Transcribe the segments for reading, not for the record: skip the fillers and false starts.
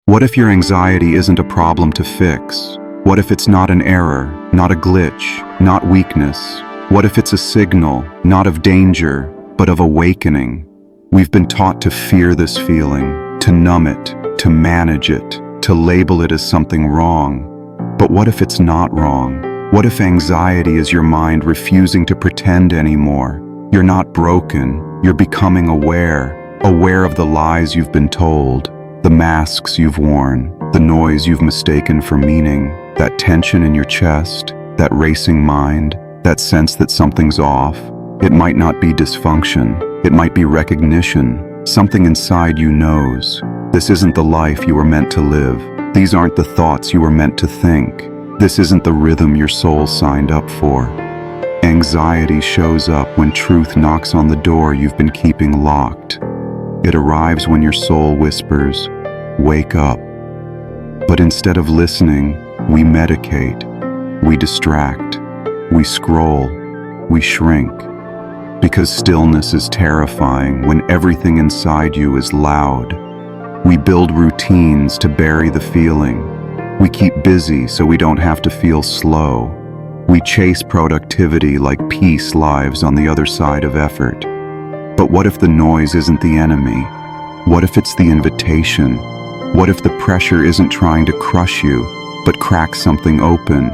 What if your anxiety isn't a problem to fix? What if it's not an error, not a glitch, not weakness? What if it's a signal, not of danger, but of awakening? We've been taught to fear this feeling, to numb it, to manage it, to label it as something wrong. But what if it's not wrong? What if anxiety is your mind refusing to pretend anymore? You're not broken, you're becoming aware of the lies you've been told, the masks you've worn, the noise you've mistaken for meaning, that tension in your chest, that racing mind, that sense that something's off. It might not be dysfunction, it might be recognition. Something inside you knows, this isn't the life you were meant to live. These aren't the thoughts you were meant to think. This isn't the rhythm your soul signed up for. Anxiety shows up when truth knocks on the door you've been keeping locked. It arrives when your soul whispers, "Wake up." But instead of listening, we medicate, we distract, we scroll, we shrink. Because stillness is terrifying when everything inside you is loud. We build routines to bury the feeling. We keep busy so we don't have to feel slow. We chase productivity like peace lives on the other side of effort. But what if the noise isn't the enemy? What if it's the invitation? What if the pressure isn't trying to crush you, but crack something open?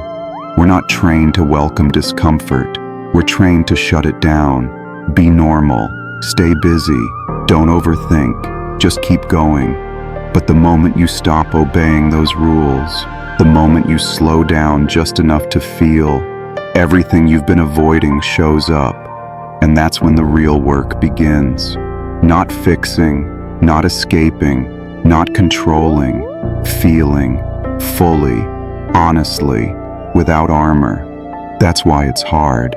We're not trained to welcome discomfort. We're trained to shut it down. Be normal. Stay busy. Don't overthink. Just keep going. But the moment you stop obeying those rules, the moment you slow down just enough to feel, everything you've been avoiding shows up. And that's when the real work begins. Not fixing, not escaping, not controlling, feeling, fully, honestly, without armor. That's why it's hard.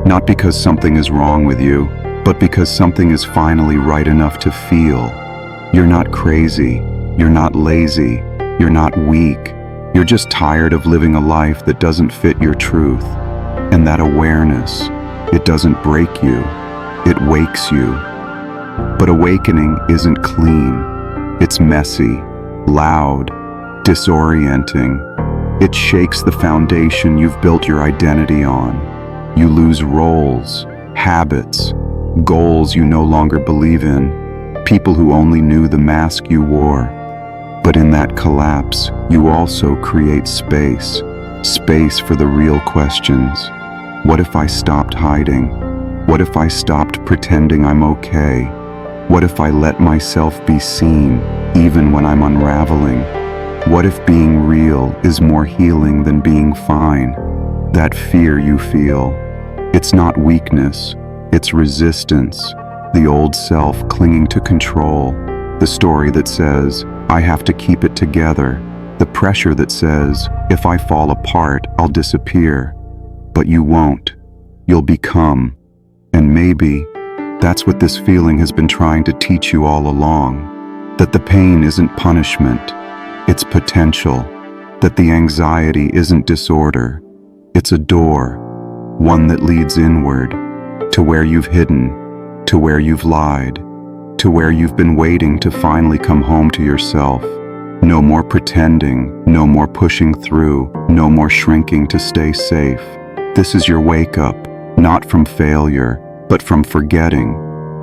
Not because something is wrong with you, but because something is finally right enough to feel. You're not crazy. You're not lazy, you're not weak, you're just tired of living a life that doesn't fit your truth. And that awareness, it doesn't break you, it wakes you. But awakening isn't clean, it's messy, loud, disorienting. It shakes the foundation you've built your identity on. You lose roles, habits, goals you no longer believe in, people who only knew the mask you wore. But in that collapse, you also create space for the real questions. What if I stopped hiding? What if I stopped pretending I'm okay? What if I let myself be seen, even when I'm unraveling? What if being real is more healing than being fine? That fear you feel, it's not weakness, it's resistance, the old self clinging to control, the story that says, I have to keep it together, the pressure that says, if I fall apart, I'll disappear. But you won't. You'll become. And maybe that's what this feeling has been trying to teach you all along. That the pain isn't punishment, it's potential. That the anxiety isn't disorder, it's a door. One that leads inward, to where you've hidden, to where you've lied, to where you've been waiting to finally come home to yourself. No more pretending, no more pushing through, no more shrinking to stay safe. This is your wake-up, not from failure, but from forgetting.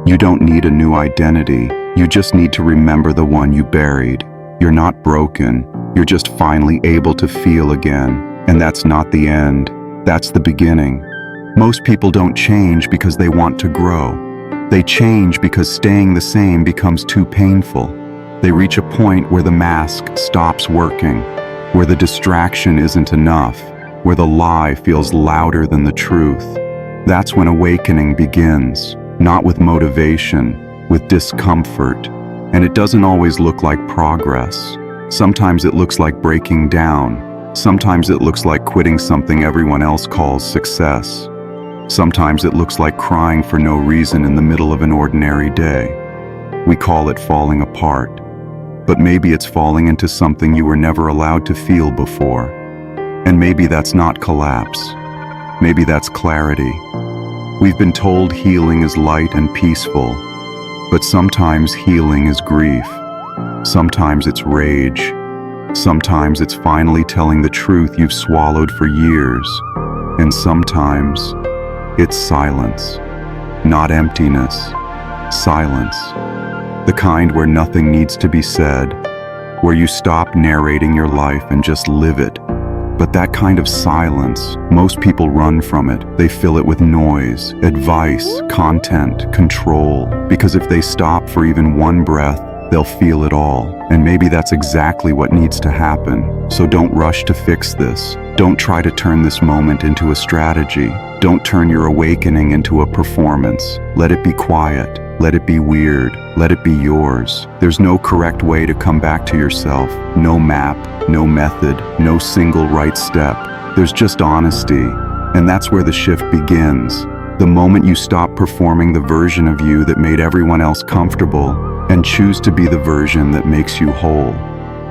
You don't need a new identity, you just need to remember the one you buried. You're not broken, you're just finally able to feel again. And that's not the end, that's the beginning. Most people don't change because they want to grow. They change because staying the same becomes too painful. They reach a point where the mask stops working, where the distraction isn't enough, where the lie feels louder than the truth. That's when awakening begins, not with motivation, with discomfort. And it doesn't always look like progress. Sometimes it looks like breaking down. Sometimes it looks like quitting something everyone else calls success. Sometimes it looks like crying for no reason in the middle of an ordinary day. We call it falling apart. But maybe it's falling into something you were never allowed to feel before. And maybe that's not collapse. Maybe that's clarity. We've been told healing is light and peaceful, but sometimes healing is grief. Sometimes it's rage. Sometimes it's finally telling the truth you've swallowed for years. And sometimes it's silence. Not emptiness. Silence. The kind where nothing needs to be said, where you stop narrating your life and just live it. But that kind of silence, most people run from it. They fill it with noise, advice, content, control. Because if they stop for even one breath, they'll feel it all. And maybe that's exactly what needs to happen. So don't rush to fix this. Don't try to turn this moment into a strategy. Don't turn your awakening into a performance. Let it be quiet. Let it be weird. Let it be yours. There's no correct way to come back to yourself. No map, no method, no single right step. There's just honesty. And that's where the shift begins. The moment you stop performing the version of you that made everyone else comfortable and choose to be the version that makes you whole.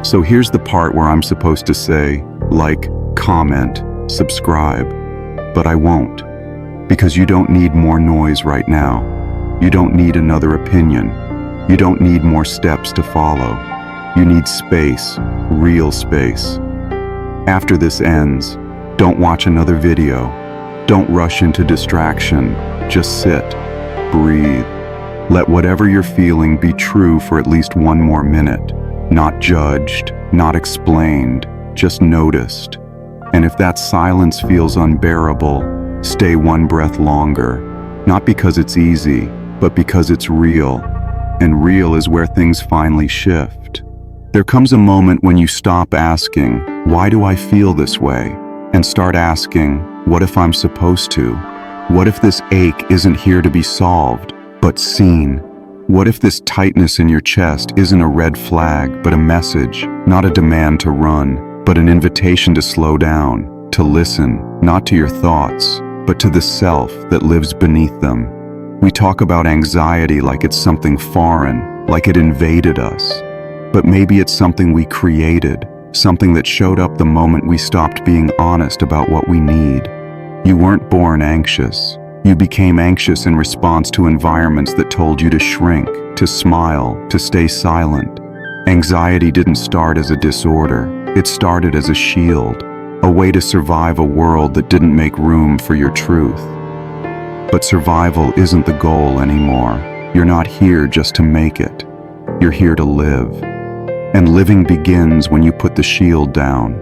So here's the part where I'm supposed to say, like, comment, subscribe. But I won't. Because you don't need more noise right now. You don't need another opinion. You don't need more steps to follow. You need space, real space. After this ends, don't watch another video. Don't rush into distraction. Just sit, breathe. Let whatever you're feeling be true for at least one more minute. Not judged, not explained, just noticed. And if that silence feels unbearable, stay one breath longer. Not because it's easy, but because it's real. And real is where things finally shift. There comes a moment when you stop asking, why do I feel this way? And start asking, what if I'm supposed to? What if this ache isn't here to be solved, but seen? What if this tightness in your chest isn't a red flag, but a message, not a demand to run, but an invitation to slow down, to listen, not to your thoughts, but to the self that lives beneath them? We talk about anxiety like it's something foreign, like it invaded us. But maybe it's something we created, something that showed up the moment we stopped being honest about what we need. You weren't born anxious. You became anxious in response to environments that told you to shrink, to smile, to stay silent. Anxiety didn't start as a disorder. It started as a shield, a way to survive a world that didn't make room for your truth. But survival isn't the goal anymore. You're not here just to make it. You're here to live. And living begins when you put the shield down.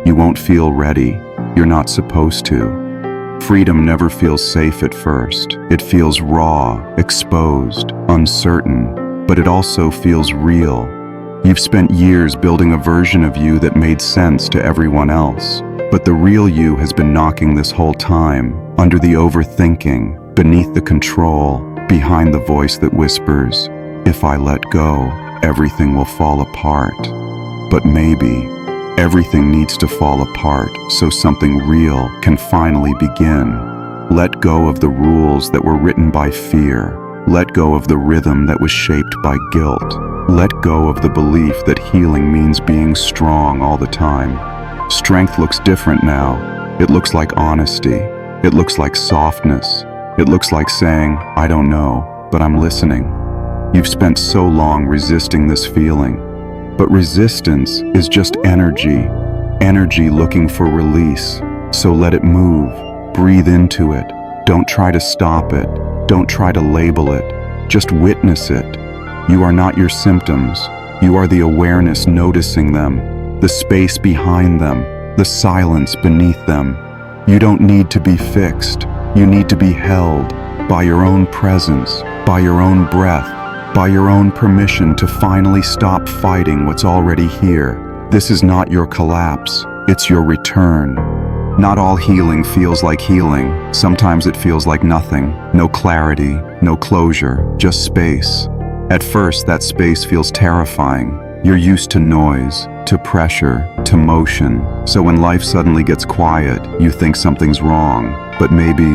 You won't feel ready. You're not supposed to. Freedom never feels safe at first. It feels raw, exposed, uncertain, but it also feels real. You've spent years building a version of you that made sense to everyone else. But the real you has been knocking this whole time, under the overthinking, beneath the control, behind the voice that whispers, if I let go, everything will fall apart. But maybe everything needs to fall apart so something real can finally begin. Let go of the rules that were written by fear. Let go of the rhythm that was shaped by guilt. Let go of the belief that healing means being strong all the time. Strength looks different now. It looks like honesty. It looks like softness. It looks like saying, I don't know, but I'm listening. You've spent so long resisting this feeling. But resistance is just energy. Energy looking for release. So let it move. Breathe into it. Don't try to stop it. Don't try to label it. Just witness it. You are not your symptoms. You are the awareness noticing them. The space behind them, the silence beneath them. You don't need to be fixed. You need to be held by your own presence, by your own breath, by your own permission to finally stop fighting what's already here. This is not your collapse, it's your return. Not all healing feels like healing. Sometimes it feels like nothing. No clarity, no closure, just space. At first, that space feels terrifying. You're used to noise, to pressure, to motion. So when life suddenly gets quiet, you think something's wrong. But maybe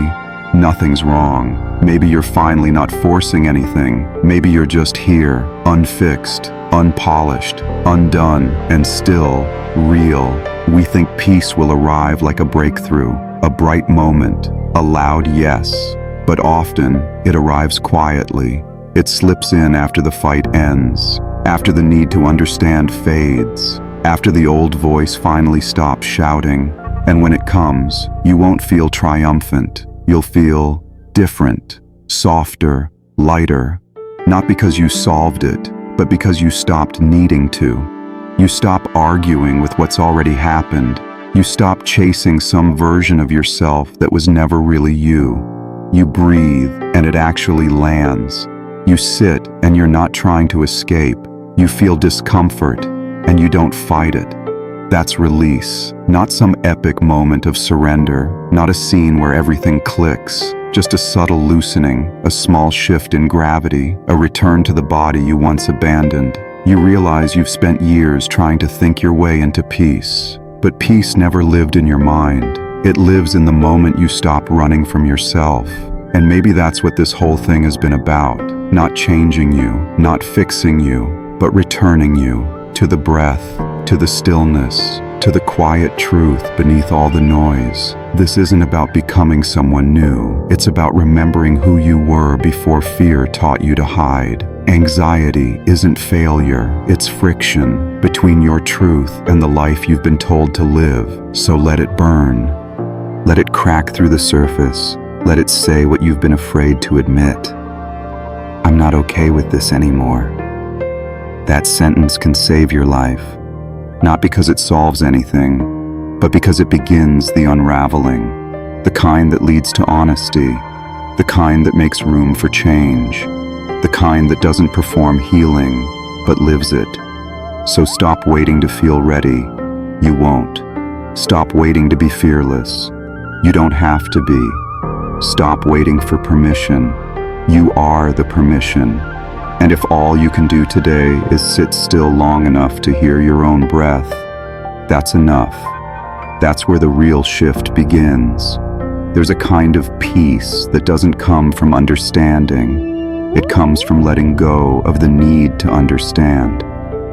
nothing's wrong. Maybe you're finally not forcing anything. Maybe you're just here, unfixed, unpolished, undone, and still real. We think peace will arrive like a breakthrough, a bright moment, a loud yes. But often, it arrives quietly. It slips in after the fight ends. after the need to understand fades, after the old voice finally stops shouting. And when it comes, you won't feel triumphant. You'll feel different, softer, lighter, not because you solved it, but because you stopped needing to. You stop arguing with what's already happened. You stop chasing some version of yourself that was never really you. You breathe, and it actually lands. You sit, and you're not trying to escape. You feel discomfort, and you don't fight it. That's release, not some epic moment of surrender, not a scene where everything clicks, just a subtle loosening, a small shift in gravity, a return to the body you once abandoned. You realize you've spent years trying to think your way into peace, but peace never lived in your mind. It lives in the moment you stop running from yourself. And maybe that's what this whole thing has been about. Not changing you, not fixing you, but returning you to the breath, to the stillness, to the quiet truth beneath all the noise. This isn't about becoming someone new. It's about remembering who you were before fear taught you to hide. Anxiety isn't failure, it's friction between your truth and the life you've been told to live. So let it burn. Let it crack through the surface. Let it say what you've been afraid to admit. I'm not okay with this anymore. That sentence can save your life, not because it solves anything, but because it begins the unraveling, the kind that leads to honesty, the kind that makes room for change, the kind that doesn't perform healing, but lives it. So stop waiting to feel ready. You won't. Stop waiting to be fearless. You don't have to be. Stop waiting for permission. You are the permission. And if all you can do today is sit still long enough to hear your own breath, that's enough. That's where the real shift begins. There's a kind of peace that doesn't come from understanding. It comes from letting go of the need to understand.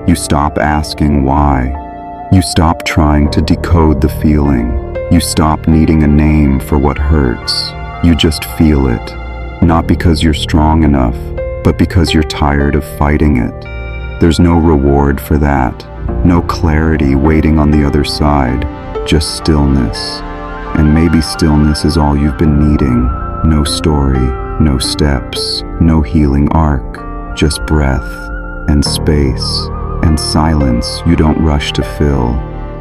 You stop asking why. You stop trying to decode the feeling. You stop needing a name for what hurts. You just feel it. Not because you're strong enough, but because you're tired of fighting it. There's no reward for that. No clarity waiting on the other side. Just stillness. And maybe stillness is all you've been needing. No story, no steps, no healing arc. Just breath and space and silence you don't rush to fill.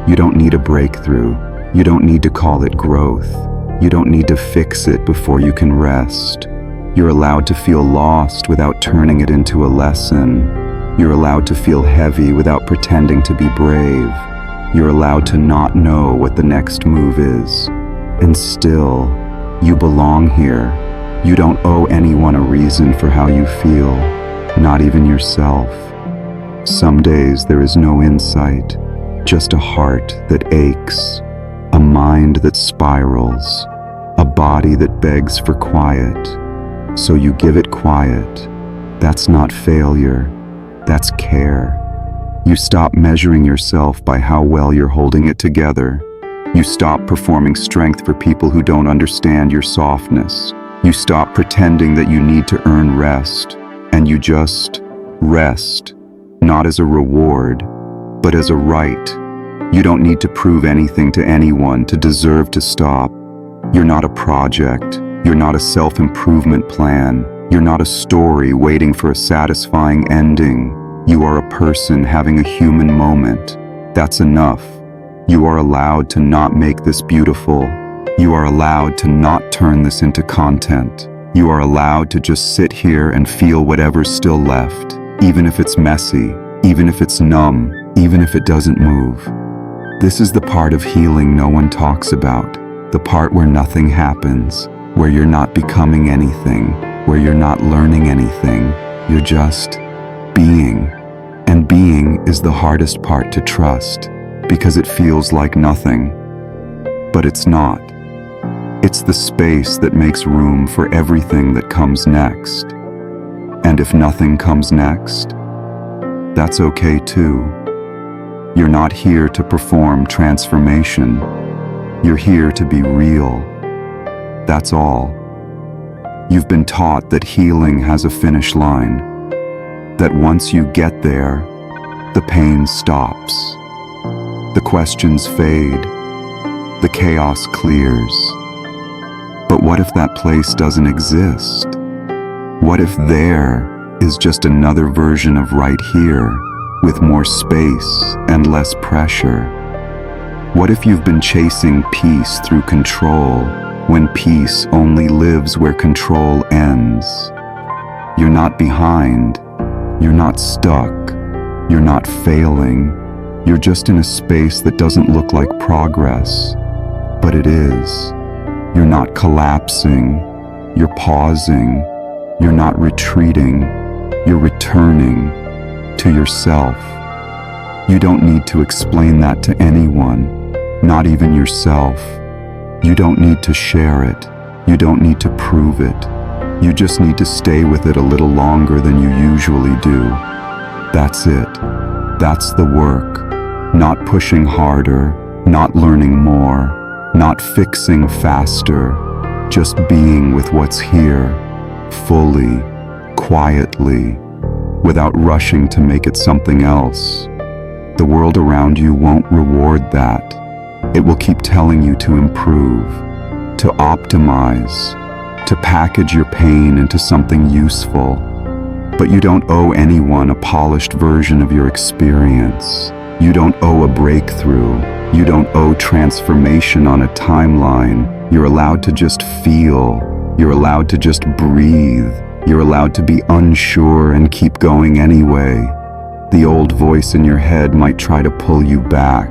You don't need a breakthrough. You don't need to call it growth. You don't need to fix it before you can rest. You're allowed to feel lost without turning it into a lesson. You're allowed to feel heavy without pretending to be brave. You're allowed to not know what the next move is. And still, you belong here. You don't owe anyone a reason for how you feel, not even yourself. Some days there is no insight, just a heart that aches, a mind that spirals, a body that begs for quiet. So you give it quiet. That's not failure, that's care. You stop measuring yourself by how well you're holding it together. You stop performing strength for people who don't understand your softness. You stop pretending that you need to earn rest, and you just rest, not as a reward, but as a right. You don't need to prove anything to anyone to deserve to stop. You're not a project. You're not a self-improvement plan. You're not a story waiting for a satisfying ending. You are a person having a human moment. That's enough. You are allowed to not make this beautiful. You are allowed to not turn this into content. You are allowed to just sit here and feel whatever's still left, even if it's messy, even if it's numb, even if it doesn't move. This is the part of healing no one talks about, the part where nothing happens, where you're not becoming anything, where you're not learning anything, you're just being. And being is the hardest part to trust, because it feels like nothing. But it's not. It's the space that makes room for everything that comes next. And if nothing comes next, that's okay too. You're not here to perform transformation. You're here to be real. That's all. You've been taught that healing has a finish line, that once you get there, the pain stops. The questions fade. The chaos clears. But what if that place doesn't exist? What if there is just another version of right here, with more space and less pressure? What if you've been chasing peace through control, when peace only lives where control ends? You're not behind. You're not stuck. You're not failing. You're just in a space that doesn't look like progress, but it is. You're not collapsing. You're pausing. You're not retreating. You're returning to yourself. You don't need to explain that to anyone, not even yourself. You don't need to share it. You don't need to prove it. You just need to stay with it a little longer than you usually do. That's it. That's the work. Not pushing harder, not learning more, not fixing faster, just being with what's here, fully, quietly, without rushing to make it something else. The world around you won't reward that. It will keep telling you to improve, to optimize, to package your pain into something useful. But you don't owe anyone a polished version of your experience. You don't owe a breakthrough. You don't owe transformation on a timeline. You're allowed to just feel. You're allowed to just breathe. You're allowed to be unsure and keep going anyway. The old voice in your head might try to pull you back.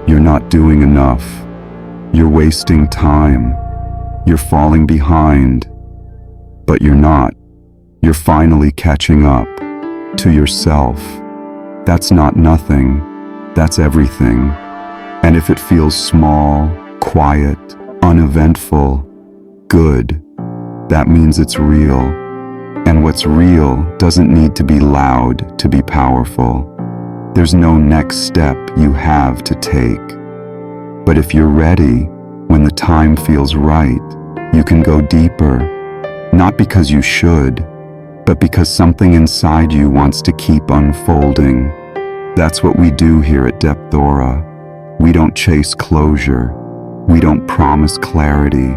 You're not doing enough. You're wasting time. You're falling behind. But you're not. You're finally catching up to yourself. That's not nothing. That's everything. And if it feels small, quiet, uneventful, good, that means it's real. And what's real doesn't need to be loud to be powerful. There's no next step you have to take. But if you're ready, when the time feels right, you can go deeper, not because you should, but because something inside you wants to keep unfolding. That's what we do here at Depthora. We don't chase closure. We don't promise clarity.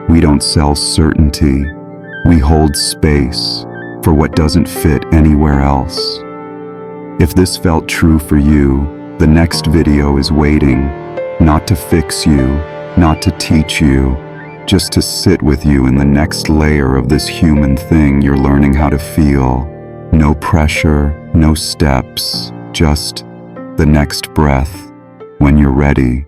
We don't sell certainty. We hold space for what doesn't fit anywhere else. If this felt true for you, the next video is waiting, not to fix you, not to teach you, just to sit with you in the next layer of this human thing you're learning how to feel. No pressure, no steps, just the next breath when you're ready.